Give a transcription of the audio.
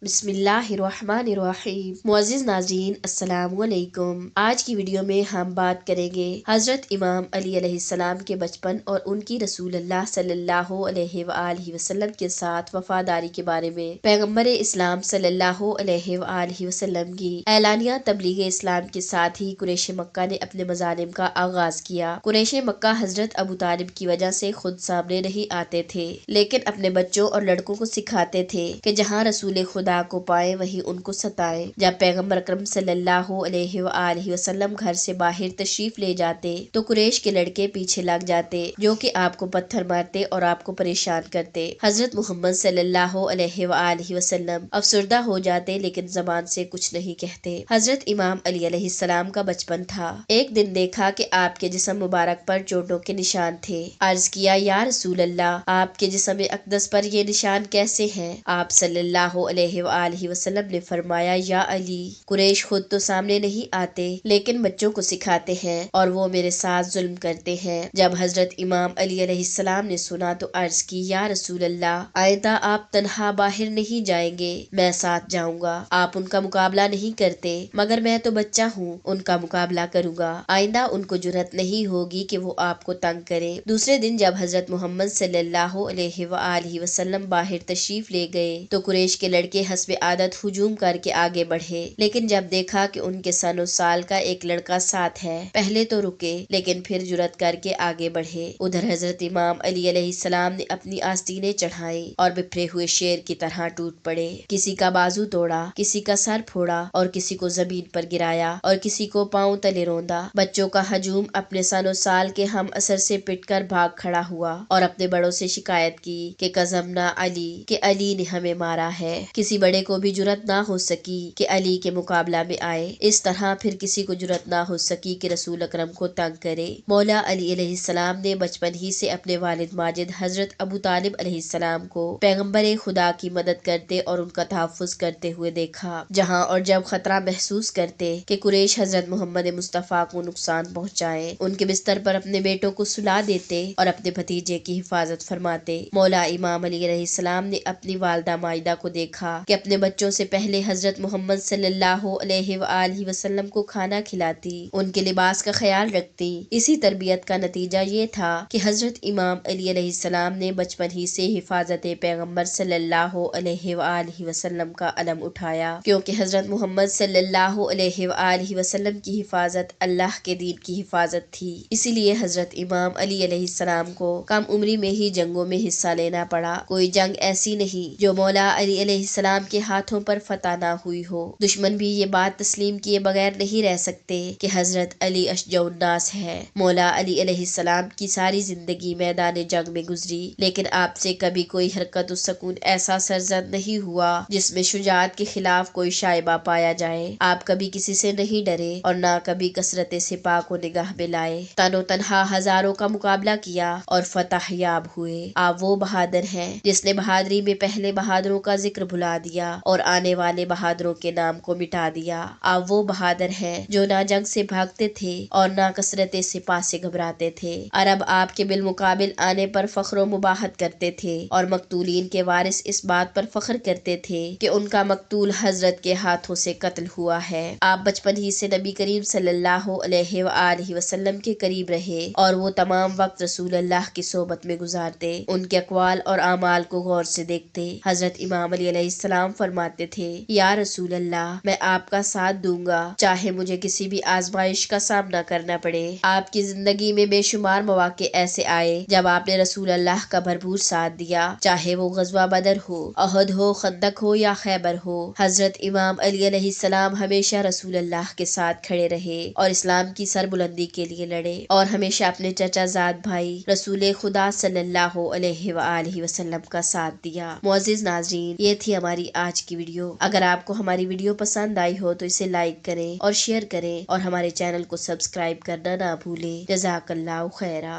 बिस्मिल्लाहिर्रहमानिर्रहीम। मुअज़्ज़िज़ नाज़रीन, अस्सलामु अलैकुम। आज की वीडियो में हम बात करेंगे हज़रत इमाम अली अलैहिस्सलाम के बचपन और उनकी रसूलुल्लाह सल्लल्लाहु अलैहि वआलिहि वसल्लम के साथ वफादारी के बारे में। पैगम्बर इस्लाम सल्लल्लाहु अलैहि वआलिहि वसल्लम की एलानिया तबलीग इस्लाम के साथ ही कुरैश मक्का ने अपने मज़ालिम का आगाज किया। कुरैश मक्का हज़रत अबू तालिब की वजह से खुद सामने नहीं आते थे, लेकिन अपने बच्चों और लड़कों को सिखाते थे कि जहाँ रसूल खुदा को पाए वहीं उनको सताए। जब पैगम्बर अकरम सल्लल्लाहु अलैहि वआलिहि वसल्लम घर से बाहर तशरीफ ले जाते तो कुरैश के लड़के पीछे लग जाते, जो कि आपको पत्थर मारते और आपको परेशान करते। हजरत मोहम्मद सल्लल्लाहु अलैहि वआलिहि वसल्लम अफसरदा हो जाते, लेकिन जबान से कुछ नहीं कहते। हजरत इमाम अली अलैहिस्सलाम का बचपन था। एक दिन देखा कि आपके जिस्म मुबारक पर चोटों के निशान थे। अर्ज किया, या रसूल अल्लाह, आपके जिस्म अक़दस पर ये निशान कैसे हैं? आप सल्लल्लाहु अलैहि अलैहि वसल्लम ने फरमाया, या अली, कुरैश खुद तो सामने नहीं आते, लेकिन बच्चों को सिखाते हैं और वो मेरे साथ जुल्म करते हैं। जब हजरत इमाम अली अलैहिस्सलाम ने सुना तो अर्ज की, या रसूल अल्लाह, आइंदा आप तन्हा बाहर नहीं जाएंगे, मैं साथ जाऊंगा। आप उनका मुकाबला नहीं करते, मगर मैं तो बच्चा हूँ, उनका मुकाबला करूंगा। आइंदा उनको जुर्रत नहीं होगी कि वो आपको तंग करे। दूसरे दिन जब हजरत मोहम्मद सल्लल्लाहु अलैहि वसल्लम बाहर तशरीफ ले गए तो कुरैश के लड़के हस्बे आदत हुजूम करके आगे बढ़े, लेकिन जब देखा कि उनके सनो साल का एक लड़का साथ है, पहले तो रुके लेकिन फिर जुरत करके आगे बढ़े। उधर हजरत इमाम अली अलैहिस्सलाम ने अपनी आस्तीनें चढ़ाई और बिखरे हुए शेर की तरह टूट पड़े। किसी का बाजू तोड़ा, किसी का सर फोड़ा और किसी को जमीन पर गिराया और किसी को पांव तले रौंदा। बच्चों का हजूम अपने सनो साल के हम असर से पिटकर भाग खड़ा हुआ और अपने बड़ों से शिकायत की कि कज़मना अली, कि अली ने हमें मारा है। किसी बड़े को भी जुरत ना हो सकी कि अली के मुकाबला में आए। इस तरह फिर किसी को जुरत ना हो सकी कि रसूल अकरम को तंग करे। मौला अली अलैहिस्सलाम ने बचपन ही से अपने वालिद माजिद हजरत अबू तालिब अलैहिस्सलाम को पैगम्बर खुदा की मदद करते और उनका तहफ़्फ़ुज़ करते हुए देखा। जहाँ और जब खतरा महसूस करते कि कुरैश हजरत मोहम्मद मुस्तफ़ा को नुकसान पहुँचाए, उनके बिस्तर पर अपने बेटों को सुला देते और अपने भतीजे की हिफाजत फरमाते। मौला इमाम अली अलैहिस्सलाम ने अपनी वालदा माइदा को देखा कि अपने बच्चों से पहले हजरत मोहम्मद सल्लल्लाहु अलैहि वसल्लम को खाना खिलाती, उनके लिबास का ख्याल रखती। इसी तरबियत का नतीजा ये था कि हजरत इमाम अली अलैहिस्सलाम ने बचपन ही से हिफाजत पैगम्बर सल्लल्लाहु अलैहि वसल्लम का अलम उठाया, क्योंकि हजरत मोहम्मद सल्लल्लाहु अलैहि वसल्लम की हिफाजत अल्लाह के दीन की हिफाजत थी। इसीलिए हजरत इमाम अली अलैहिस्सलाम को कम उम्री में ही जंगों में हिस्सा लेना पड़ा। कोई जंग ऐसी नहीं जो मौला अली अलैहिस्सलाम के हाथों पर फतह ना हुई हो। दुश्मन भी ये बात तस्लीम किए बगैर नहीं रह सकते कि हजरत अली अशजउन्नास है। मौला अली अलैहिस्सलाम की सारी जिंदगी मैदान जंग में गुजरी, लेकिन आपसे कभी कोई हरकत सुकून ऐसा सरजद नहीं हुआ जिसमें शुजाअत के खिलाफ कोई शाइबा पाया जाए। आप कभी किसी से नहीं डरे और ना कभी कसरत सिपा को निगाह में लाए। तनो तनहा हजारों का मुकाबला किया और फतह याब हुए। आप वो बहादुर हैं जिसने बहादुरी में पहले बहादुरों का जिक्र भुला दिया और आने वाले बहादुरों के नाम को मिटा दिया। आप वो बहादुर हैं जो ना जंग से भागते थे और ना कसरत सिपा से घबराते थे। अरब आपके बिलमुकाबिल आने पर फख्र मुबाहत करते थे और मकतूलीन के वारिस इस बात पर फख्र करते थे कि उनका मकतूल हजरत के हाथों से कत्ल हुआ है। आप बचपन ही से नबी करीम सल्लल्लाहु अलैहि वसल्लम के करीब रहे और वो तमाम वक्त रसूल अल्लाह की सोबत में गुजारते, उनके अक़वाल और आमाल को गौर से देखते। हजरत इमाम अली अलैहिस्सलाम फरमाते थे, या रसूल अल्लाह, मैं आपका साथ दूंगा चाहे मुझे किसी भी आजमाइश का सामना करना पड़े। आपकी जिंदगी में बेशुमार मौके ऐसे आए जब आपने रसूल अल्लाह का भरपूर साथ दिया, चाहे वो गज़वा बदर हो, अहद हो, खंदक हो या खैबर हो। हजरत इमाम अली अलैहिस्सलाम हमेशा रसूल अल्लाह के साथ खड़े रहे और इस्लाम की सरबुलंदी के लिए लड़े और हमेशा अपने चचा जाद भाई रसूल खुदा सल्लल्लाहु अलैहि वसल्लम का साथ दिया। मुअज़्ज़िज़ नाज़रीन, ये थी हमारी आज की वीडियो। अगर आपको हमारी वीडियो पसंद आई हो तो इसे लाइक करें और शेयर करें और हमारे चैनल को सब्सक्राइब करना ना भूलें। जज़ाकल्लाहु खैरा।